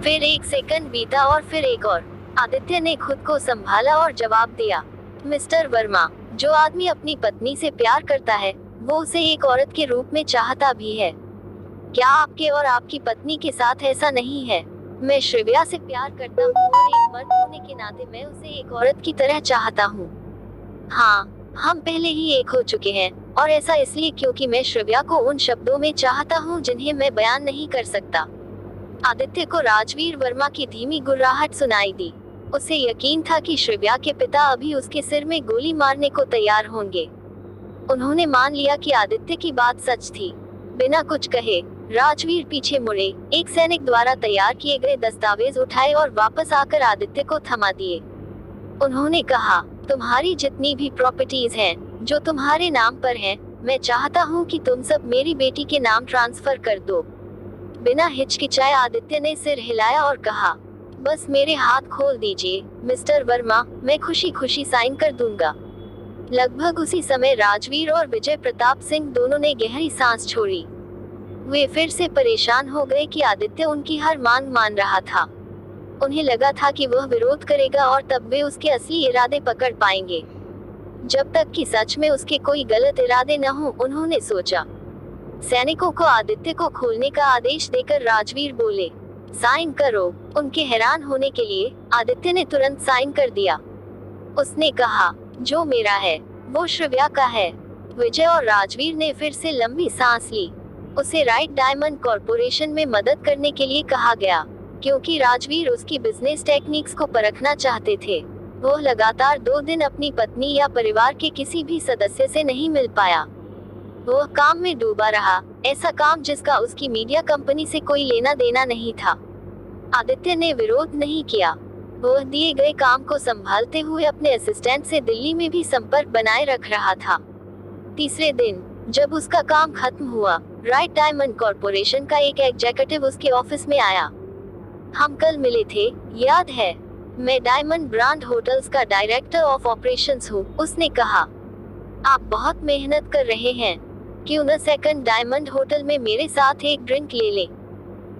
फिर 1 सेकंड बीता और फिर एक और। आदित्य ने खुद को संभाला और जवाब दिया, मिस्टर वर्मा, जो आदमी अपनी पत्नी से प्यार करता है वो उसे एक औरत के रूप में चाहता भी है। क्या आपके और आपकी पत्नी के साथ ऐसा नहीं है? मैं श्रेया से प्यार करता हूँ और एक मर्द होने के नाते मैं उसे एक औरत की तरह चाहता हूँ। हाँ, हम पहले ही एक हो चुके हैं, और ऐसा इसलिए क्योंकि मैं श्रेया को उन शब्दों में चाहता हूँ जिन्हें मैं बयान नहीं कर सकता। आदित्य को राजवीर वर्मा की धीमी गुर्राहट सुनाई दी। उसे यकीन था कि श्रेया के पिता अभी उसके सिर में गोली मारने को तैयार होंगे। उन्होंने मान लिया कि आदित्य की बात सच थी। बिना कुछ कहे राजवीर पीछे मुड़े, एक सैनिक द्वारा तैयार किए गए दस्तावेज उठाए और वापस आकर आदित्य को थमा दिए। उन्होंने कहा, तुम्हारी जितनी भी प्रॉपर्टीज हैं, जो तुम्हारे नाम पर हैं, मैं चाहता हूँ कि तुम सब मेरी बेटी के नाम ट्रांसफर कर दो। बिना हिचकिचाए आदित्य ने सिर हिलाया और कहा, बस मेरे हाथ खोल दीजिए मिस्टर वर्मा, मैं खुशी खुशी साइन कर दूंगा। लगभग उसी समय राजवीर और विजय प्रताप सिंह दोनों ने गहरी सांस छोड़ी। वे फिर से परेशान हो गए कि आदित्य उनकी हर मांग मान रहा था। उन्हें लगा था कि वह विरोध करेगा और तब वे उसके असली इरादे पकड़ पाएंगे। जब तक कि सच में उसके कोई गलत इरादे न हो, उन्होंने सोचा। सैनिकों को आदित्य को खोलने का आदेश देकर राजवीर बोले, साइन करो। उनके हैरान होने के लिए आदित्य ने तुरंत साइन कर दिया। उसने कहा, जो मेरा है वो श्रेया का है। विजय और राजवीर ने फिर से लंबी सांस ली। उसे राइट डायमंड कॉरपोरेशन में मदद करने के लिए कहा गया, क्योंकि राजवीर उसकी बिजनेस टेक्निक्स को परखना चाहते थे। वो लगातार 2 दिन अपनी पत्नी या परिवार के किसी भी सदस्य से नहीं मिल पाया। वो काम में डूबा रहा, ऐसा काम जिसका उसकी मीडिया कंपनी से कोई लेना देना नहीं था। आदित्य ने विरोध नहीं किया। वह दिए गए काम को संभालते हुए अपने असिस्टेंट से दिल्ली में भी संपर्क बनाए रख रहा था। तीसरे दिन जब उसका काम खत्म हुआ, राइट डायमंड कॉरपोरेशन का एक एग्जीक्यूटिव उसके ऑफिस में आया। हम कल मिले थे, याद है? मैं डायमंड ब्रांड होटल्स का डायरेक्टर ऑफ ऑपरेशंस हूँ, उसने कहा। आप बहुत मेहनत कर रहे हैं, क्यों न सेकंड डायमंड होटल में मेरे साथ एक ड्रिंक ले लें?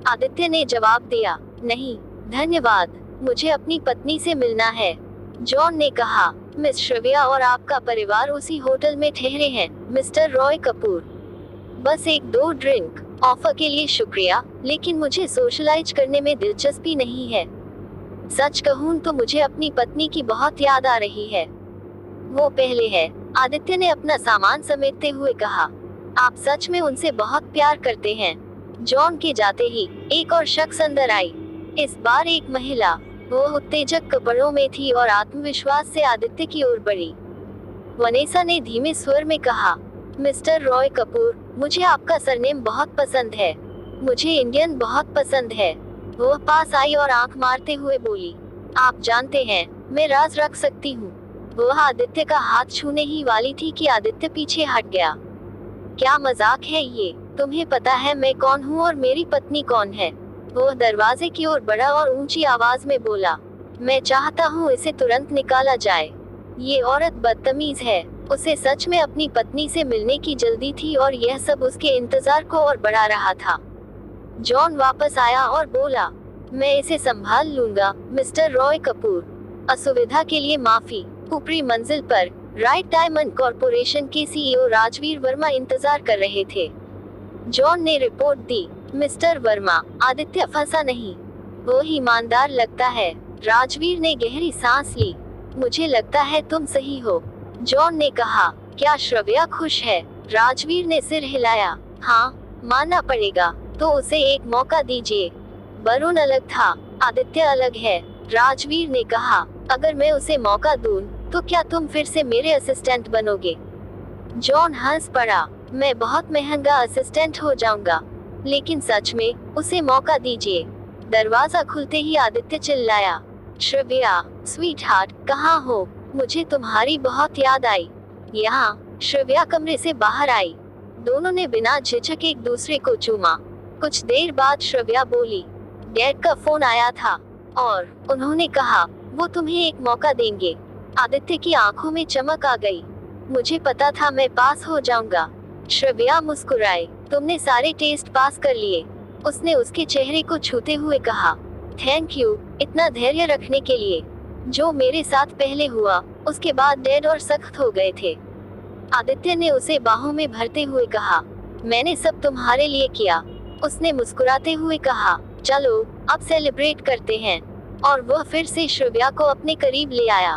आदित्य ने जवाब दिया, नहीं धन्यवाद, मुझे अपनी पत्नी से मिलना है। जॉन ने कहा, मिस श्रेया और आपका परिवार उसी होटल में ठहरे हैं, मिस्टर रॉय कपूर। बस 1-2 ड्रिंक। ऑफर के लिए शुक्रिया, लेकिन मुझे सोशलाइज करने में दिलचस्पी नहीं है। सच कहूँ तो मुझे अपनी पत्नी की बहुत याद आ रही है। वो पहले है, आदित्य ने अपना सामान समेटते हुए कहा। आप सच में उनसे बहुत प्यार करते हैं। जॉन के जाते ही एक और शख्स अंदर आई। इस बार एक महिला। वो उत्तेजक कपड़ों में थी और आत्मविश्वास से आदित्य की ओर बढ़ी। वनेसा ने धीमे स्वर में कहा, मिस्टर रॉय कपूर, मुझे आपका सरनेम बहुत पसंद है। मुझे इंडियन बहुत पसंद है। वो पास आई और आंख मारते हुए बोली, आप जानते हैं, मैं राज रख सकती हूँ। वह आदित्य का हाथ छूने ही वाली थी कि आदित्य पीछे हट गया। क्या मजाक है ये? तुम्हें पता है मैं कौन हूँ और मेरी पत्नी कौन है? वो दरवाजे की ओर बढ़ा और ऊंची आवाज में बोला, मैं चाहता हूँ इसे तुरंत निकाला जाए। ये औरत बदतमीज है। उसे सच में अपनी पत्नी से मिलने की जल्दी थी और यह सब उसके इंतजार को और बढ़ा रहा था। जॉन वापस आया और बोला, मैं इसे संभाल लूंगा मिस्टर रॉय कपूर। असुविधा के लिए माफी। ऊपरी मंजिल पर राइट डायमंड कॉरपोरेशन के सीईओ राजवीर वर्मा इंतजार कर रहे थे। जॉन ने रिपोर्ट दी, मिस्टर वर्मा, आदित्य फंसा नहीं। वो ईमानदार लगता है। राजवीर ने गहरी सांस ली। मुझे लगता है तुम सही हो, जॉन ने कहा। क्या श्रेया खुश है? राजवीर ने सिर हिलाया। हाँ, मानना पड़ेगा। तो उसे एक मौका दीजिए। वरुण अलग था, आदित्य अलग है, राजवीर ने कहा। अगर मैं उसे मौका दूं, तो क्या तुम फिर से मेरे असिस्टेंट बनोगे? जॉन हंस पड़ा। मैं बहुत महंगा असिस्टेंट हो जाऊंगा, लेकिन सच में उसे मौका दीजिए। दरवाजा खुलते ही आदित्य चिल्लाया, श्रेया, स्वीटहार्ट, कहाँ हो? मुझे तुम्हारी बहुत याद आई। यहाँ। श्रेया कमरे से बाहर आई। दोनों ने बिना झिझक एक दूसरे को चूमा। कुछ देर बाद श्रेया बोली, डैड का फोन आया था और उन्होंने कहा वो तुम्हें एक मौका देंगे। आदित्य की आंखों में चमक आ गई। मुझे पता था मैं पास हो जाऊंगा। श्रेया मुस्कुराए। तुमने सारे टेस्ट पास कर लिए, उसने उसके चेहरे को छूते हुए कहा। थैंक यू इतना धैर्य रखने के लिए। जो मेरे साथ पहले हुआ उसके बाद डैड और सख्त हो गए थे। आदित्य ने उसे बाहों में भरते हुए कहा, मैंने सब तुम्हारे लिए किया। उसने मुस्कुराते हुए कहा, चलो अब सेलिब्रेट करते हैं। और वह फिर से श्रव्या को अपने करीब ले आया।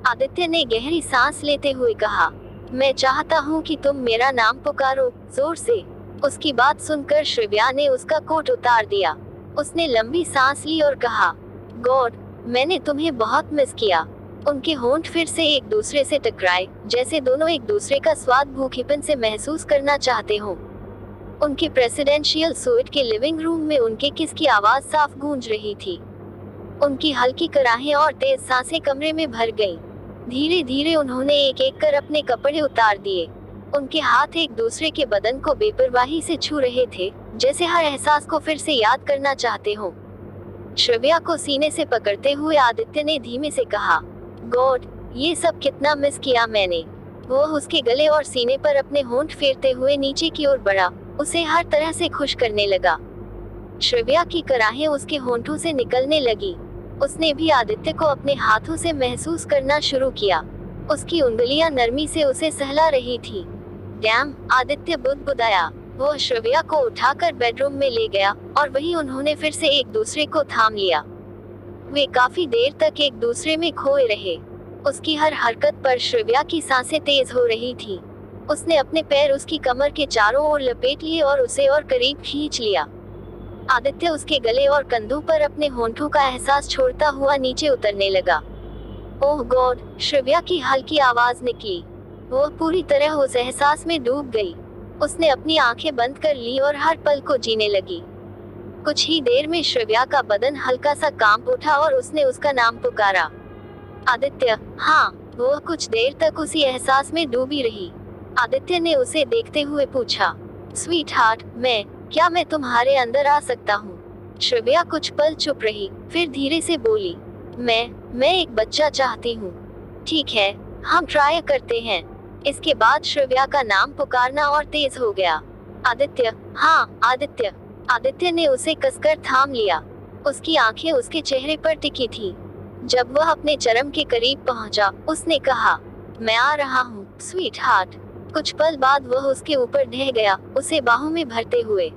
आदित्य ने गहरी सांस लेते हुए कहा, मैं चाहता हूँ कि तुम मेरा नाम पुकारो जोर से। उसकी बात सुनकर श्रव्या ने उसका कोट उतार दिया। उसने लंबी सांस ली और कहा, गॉड मैंने तुम्हें बहुत मिस किया। उनके होंठ फिर से एक दूसरे से टकराए, जैसे दोनों एक दूसरे का स्वाद भूखेपन से महसूस करना चाहते हों। उनके प्रेसिडेंशियल सूट के लिविंग रूम में उनके किस की आवाज साफ गूंज रही थी। उनकी हल्की कराहें और तेज सांसें कमरे में भर गईं। धीरे धीरे उन्होंने एक एक कर अपने कपड़े उतार दिए। उनके हाथ एक दूसरे के बदन को बेपरवाही से छू रहे थे, जैसे हर एहसास को फिर से याद करना चाहते हों। श्रव्या को सीने से पकड़ते हुए आदित्य ने धीमे से कहा, गॉड ये सब कितना मिस किया मैंने। वो उसके गले और सीने पर अपने होंठ फेरते हुए नीचे की ओर बढ़ा, उसे हर तरह से खुश करने लगा। श्रव्या की कराहें उसके होंठों से निकलने लगी। उसने भी आदित्य को अपने हाथों से महसूस करना शुरू किया। उसकी उंगलियां नरमी से उसे सहला रही थी। डैम, आदित्य बुदबुदाया। वो श्रव्या को उठाकर बेडरूम में ले गया और वहीं उन्होंने फिर से एक दूसरे को थाम लिया। वे काफी देर तक एक दूसरे में खोए रहे। उसकी हर हरकत पर श्रव्या की सांसें तेज हो रही थी। उसने अपने पैर उसकी कमर के चारों ओर लपेट लिए और उसे और करीब खींच लिया। आदित्य उसके गले और कंधों पर अपने होंठों का एहसास छोड़ता हुआ नीचे उतरने लगा। ओह गॉड, श्रव्या की हल्की आवाज निकली। वो पूरी तरह उस एहसास में डूब गई। उसने अपनी आंखें बंद कर ली और हर पल को जीने लगी। कुछ ही देर में श्रव्या का बदन हल्का सा कांप उठा और उसने उसका नाम पुकारा, आदित्य। हाँ, वो कुछ देर तक उसी एहसास में डूबी रही। आदित्य ने उसे देखते हुए पूछा, स्वीट हार्ट, क्या मैं तुम्हारे अंदर आ सकता हूँ? श्रव्या कुछ पल चुप रही, फिर धीरे से बोली, मैं एक बच्चा चाहती हूँ। ठीक है, हम ट्राई करते हैं। इसके बाद श्रव्या का नाम पुकारना और तेज हो गया। आदित्य, हाँ आदित्य। आदित्य ने उसे कसकर थाम लिया। उसकी आंखें उसके चेहरे पर टिकी थी। जब वह अपने चरम के करीब पहुंचा, उसने कहा, मैं आ रहा हूँ स्वीट हार्ट। कुछ पल बाद वह उसके ऊपर ढह गया, उसे बाहों में भरते हुए।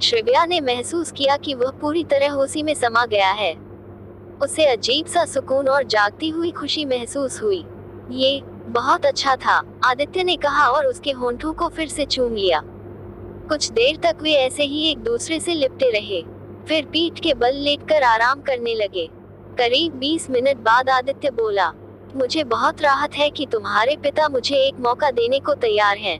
श्रव्या ने महसूस किया कि वह पूरी तरह उसी में समा गया है। उसे अजीब सा सुकून और जागती हुई खुशी महसूस हुई। ये बहुत अच्छा था, आदित्य ने कहा और उसके होंठों को फिर से चूम लिया। कुछ देर तक वे ऐसे ही एक दूसरे से लिपटे रहे, फिर पीठ के बल लेटकर आराम करने लगे। करीब 20 मिनट बाद आदित्य बोला, मुझे बहुत राहत है कि तुम्हारे पिता मुझे एक मौका देने को तैयार हैं।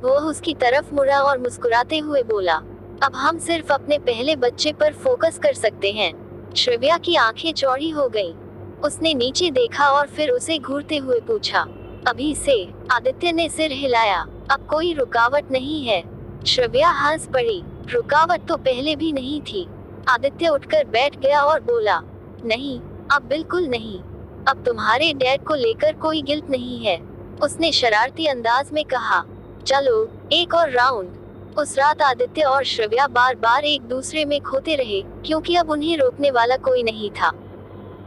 वो उसकी तरफ मुड़ा और मुस्कुराते हुए बोला, अब हम सिर्फ अपने पहले बच्चे पर फोकस कर सकते हैं। श्रव्या की आंखें चौड़ी हो गईं। उसने नीचे देखा और फिर उसे घूरते हुए पूछा, अभी से? आदित्य ने सिर हिलाया, अब कोई रुकावट नहीं है। श्रव्या हंस पड़ी, रुकावट तो पहले भी नहीं थी। आदित्य उठकर बैठ गया और बोला, नहीं, अब बिल्कुल नहीं। अब तुम्हारे डैड को लेकर कोई गिल्ट नहीं है। उसने शरारती अंदाज में कहा, चलो एक और राउंड। उस रात आदित्य और श्रव्या बार बार एक दूसरे में खोते रहे, क्योंकि अब उन्हें रोकने वाला कोई नहीं था।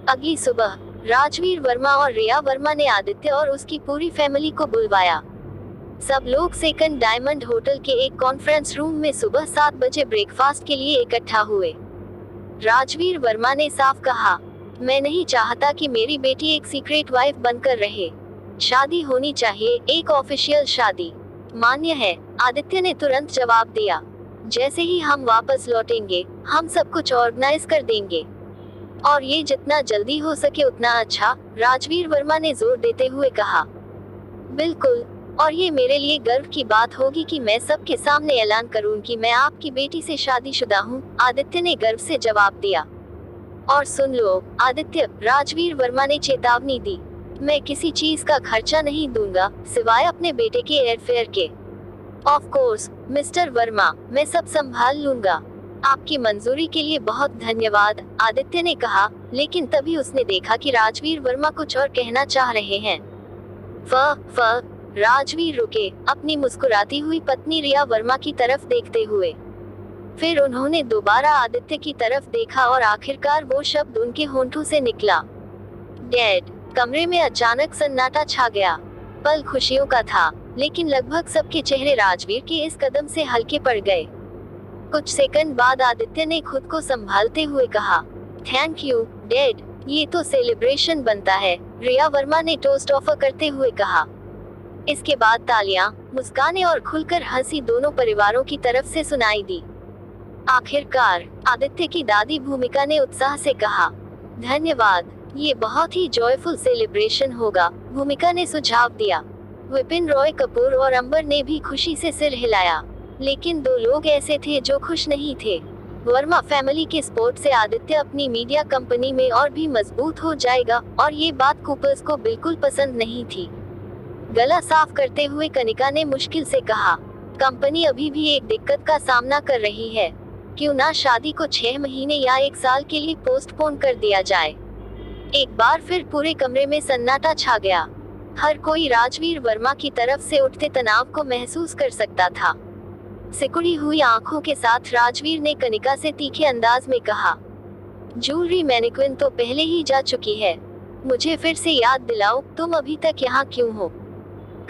अगली सुबह राजवीर वर्मा और रिया वर्मा ने आदित्य और उसकी पूरी फैमिली को बुलवाया। सब लोग सेकंड डायमंड होटल के एक कॉन्फ्रेंस रूम में सुबह 7 बजे ब्रेकफास्ट के लिए इकट्ठा हुए। राजवीर वर्मा ने साफ कहा, मैं नहीं चाहता कि मेरी बेटी एक सीक्रेट वाइफ बनकर रहे। शादी होनी चाहिए, एक ऑफिशियल शादी। मान्य है, आदित्य ने तुरंत जवाब दिया। जैसे ही हम वापस लौटेंगे, हम सब कुछ ऑर्गेनाइज कर देंगे, और ये जितना जल्दी हो सके उतना अच्छा, राजवीर वर्मा ने जोर देते हुए कहा। बिल्कुल, और ये मेरे लिए गर्व की बात होगी कि मैं सबके सामने ऐलान करूं कि मैं आपकी बेटी से शादीशुदा हूं, आदित्य ने गर्व से जवाब दिया। और सुन लो आदित्य, राजवीर वर्मा ने चेतावनी दी, मैं किसी चीज का खर्चा नहीं दूंगा सिवाय अपने बेटे के एयरफेयर के। ऑफ कोर्स मिस्टर वर्मा, मैं सब संभाल लूंगा। आपकी मंजूरी के लिए बहुत धन्यवाद, आदित्य ने कहा, लेकिन तभी उसने देखा कि राजवीर वर्मा कुछ और कहना चाह रहे हैं। राजवीर रुके, अपनी मुस्कुराती हुई पत्नी रिया वर्मा की तरफ देखते हुए। फिर उन्होंने दोबारा आदित्य की तरफ देखा और आखिरकार वो शब्द उनके होंठों से निकला, डैड। कमरे में अचानक सन्नाटा छा गया। पल खुशियों का था, लेकिन लगभग सबके चेहरे राजवीर के इस कदम से हल्के पड़ गए। कुछ सेकंड बाद आदित्य ने खुद को संभालते हुए कहा, थैंक यू डैड, ये तो सेलिब्रेशन बनता है, रिया वर्मा ने टोस्ट ऑफर करते हुए कहा। इसके बाद तालियां, मुस्कानें और खुलकर हंसी दोनों परिवारों की तरफ से सुनाई दी। आखिरकार आदित्य की दादी भूमिका ने उत्साह से कहा, धन्यवाद, ये बहुत ही जॉयफुल सेलिब्रेशन होगा, भूमिका ने सुझाव दिया। विपिन रॉय कपूर और अंबर ने भी खुशी से सिर हिलाया, लेकिन दो लोग ऐसे थे जो खुश नहीं थे। वर्मा फैमिली के सपोर्ट से आदित्य अपनी मीडिया कंपनी में और भी मजबूत हो जाएगा, और ये बात कूपर्स को बिल्कुल पसंद नहीं थी। गला साफ करते हुए कनिका ने मुश्किल से कहा, कंपनी अभी भी एक दिक्कत का सामना कर रही है, क्यों ना शादी को 6 महीने या 1 साल के लिए पोस्टपोन कर दिया जाए। एक बार फिर पूरे कमरे में सन्नाटा छा गया। हर कोई राजवीर वर्मा की तरफ से उठते तनाव को महसूस कर सकता था। सिकुड़ी हुई आंखों के साथ राजवीर ने कनिका से तीखे अंदाज में कहा, ज्वेलरी मैनिक्विन तो पहले ही जा चुकी है, मुझे फिर से याद दिलाओ, तुम अभी तक यहाँ क्यों हो?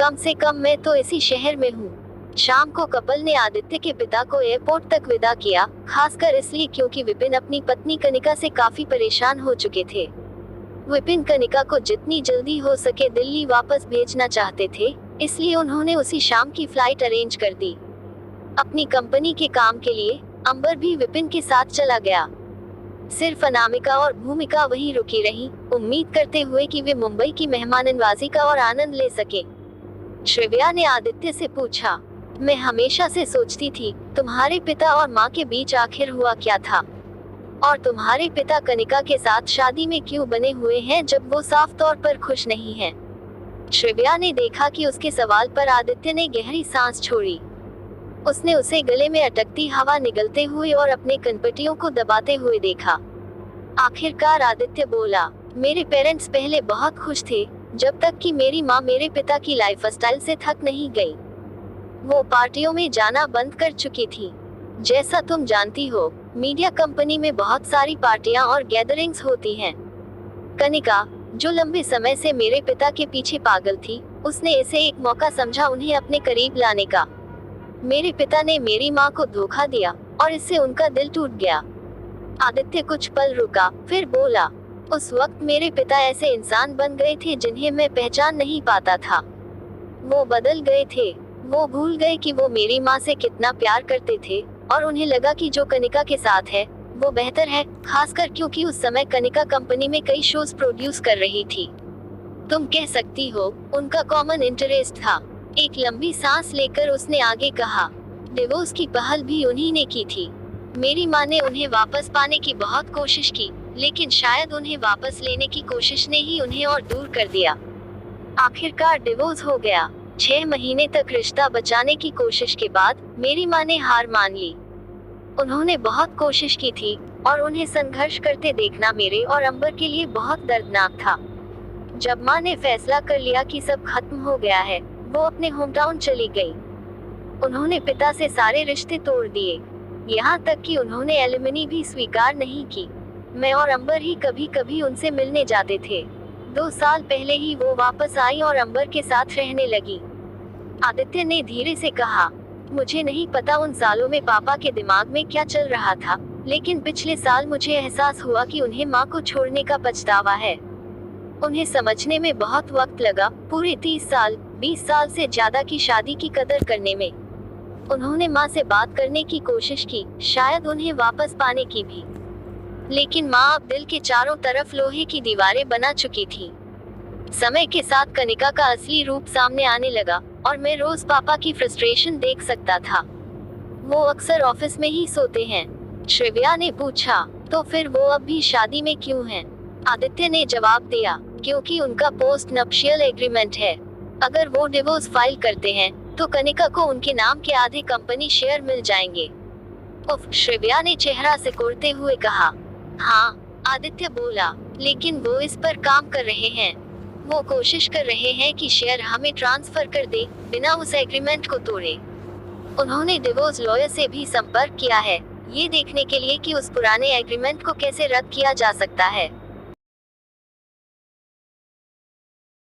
कम से कम मैं तो इसी शहर में हूँ। शाम को कपल ने आदित्य के पिता को एयरपोर्ट तक विदा किया, खासकर इसलिए क्योंकि विपिन अपनी पत्नी कनिका से काफी परेशान हो चुके थे। विपिन कनिका को जितनी जल्दी हो सके दिल्ली वापस भेजना चाहते थे, इसलिए उन्होंने उसी शाम की फ्लाइट अरेंज कर दी। अपनी कंपनी के काम के लिए अंबर भी विपिन के साथ चला गया। सिर्फ अनामिका और भूमिका वहीं रुकी रही, उम्मीद करते हुए कि वे मुंबई की मेहमाननवाजी का और आनंद ले सके। श्रेया ने आदित्य से पूछा, मैं हमेशा से सोचती थी तुम्हारे पिता और माँ के बीच आखिर हुआ क्या था, और तुम्हारे पिता कनिका के साथ शादी में क्यों बने हुए हैं जब वो साफ तौर पर खुश नहीं हैं। श्रेया ने देखा कि उसके सवाल पर आदित्य ने गहरी सांस छोड़ी। उसने उसे गले में अटकती हवा निगलते हुए और अपने कनपटियों को दबाते हुए देखा। आखिरकार आदित्य बोला, मेरे पेरेंट्स पहले बहुत खुश थे, जब तक कि मेरी माँ मेरे पिता की लाइफस्टाइल से थक नहीं गई। वो पार्टियों में जाना बंद कर चुकी थी। जैसा तुम जानती हो, मीडिया कंपनी में बहुत सारी पार्टियां और गैदरिंग्स होती हैं। कनिका, जो लंबे समय से मेरे पिता के पीछे पागल थी, उसने इसे एक मौका समझा उन्हें अपने करीब लाने का। मेरे पिता ने मेरी माँ को धोखा दिया और इससे उनका दिल टूट गया। आदित्य कुछ पल रुका, फिर बोला, उस वक्त मेरे पिता ऐसे इंसान बन गए थे जिन्हें मैं पहचान नहीं पाता था। वो बदल गए थे। वो भूल गए कि वो मेरी माँ से कितना प्यार करते थे, और उन्हें लगा कि जो कनिका के साथ है वो बेहतर है, खासकर क्योंकि उस समय कनिका कंपनी में कई शोज प्रोड्यूस कर रही थी। तुम कह सकती हो उनका कॉमन इंटरेस्ट था। एक लंबी सांस लेकर उसने आगे कहा, डिवोर्स की पहल भी उन्हीं ने की थी। मेरी माँ ने उन्हें वापस पाने की बहुत कोशिश की, लेकिन शायद उन्हें वापस लेने की कोशिश ने ही उन्हें और दूर कर दिया। आखिरकार डिवोर्स हो गया। 6 महीने तक रिश्ता बचाने की कोशिश के बाद मेरी माँ ने हार मान ली। उन्होंने बहुत कोशिश की थी, और उन्हें संघर्ष करते देखना मेरे और अंबर के लिए बहुत दर्दनाक था। जब माँ ने फैसला कर लिया कि सब खत्म हो गया है, वो अपने होम टाउन चली गई। उन्होंने पिता से सारे रिश्ते तोड़ दिए, यहाँ तक कि उन्होंने एलिमनी भी स्वीकार नहीं की। मैं और अंबर ही कभी कभी उनसे मिलने जाते थे। 2 साल पहले ही वो वापस आई और अंबर के साथ रहने लगी। आदित्य ने धीरे से कहा, मुझे नहीं पता उन सालों में पापा के दिमाग में क्या चल रहा था, लेकिन पिछले साल मुझे एहसास हुआ कि उन्हें माँ को छोड़ने का पछतावा है। उन्हें समझने में बहुत वक्त लगा, पूरे 30 साल, 20 साल से ज्यादा की शादी की कदर करने में। उन्होंने माँ से बात करने की कोशिश की, शायद उन्हें वापस पाने की भी, लेकिन माँ अब दिल के चारों तरफ लोहे की दीवारें बना चुकी थी। समय के साथ कनिका का असली रूप सामने आने लगा, और मैं रोज पापा की फ्रस्ट्रेशन देख सकता था। वो अक्सर ऑफिस में ही सोते हैं। श्रेया ने पूछा, तो फिर वो अब भी शादी में क्यों हैं? आदित्य ने जवाब दिया, क्योंकि उनका पोस्ट नप्शियल एग्रीमेंट है। अगर वो डिवोर्स फाइल करते हैं, तो कनिका को उनके नाम के आधे कंपनी शेयर मिल जाएंगे। उफ, श्रेया ने चेहरा सिकुड़ते हुए कहा। हाँ, आदित्य बोला, लेकिन वो इस पर काम कर रहे हैं। वो कोशिश कर रहे हैं कि शेयर हमें ट्रांसफर कर दे, बिना उस एग्रीमेंट को तोड़े। उन्होंने डिवोर्स लॉयर से भी संपर्क किया है, ये देखने के लिए कि उस पुराने एग्रीमेंट को कैसे रद्द किया जा सकता है।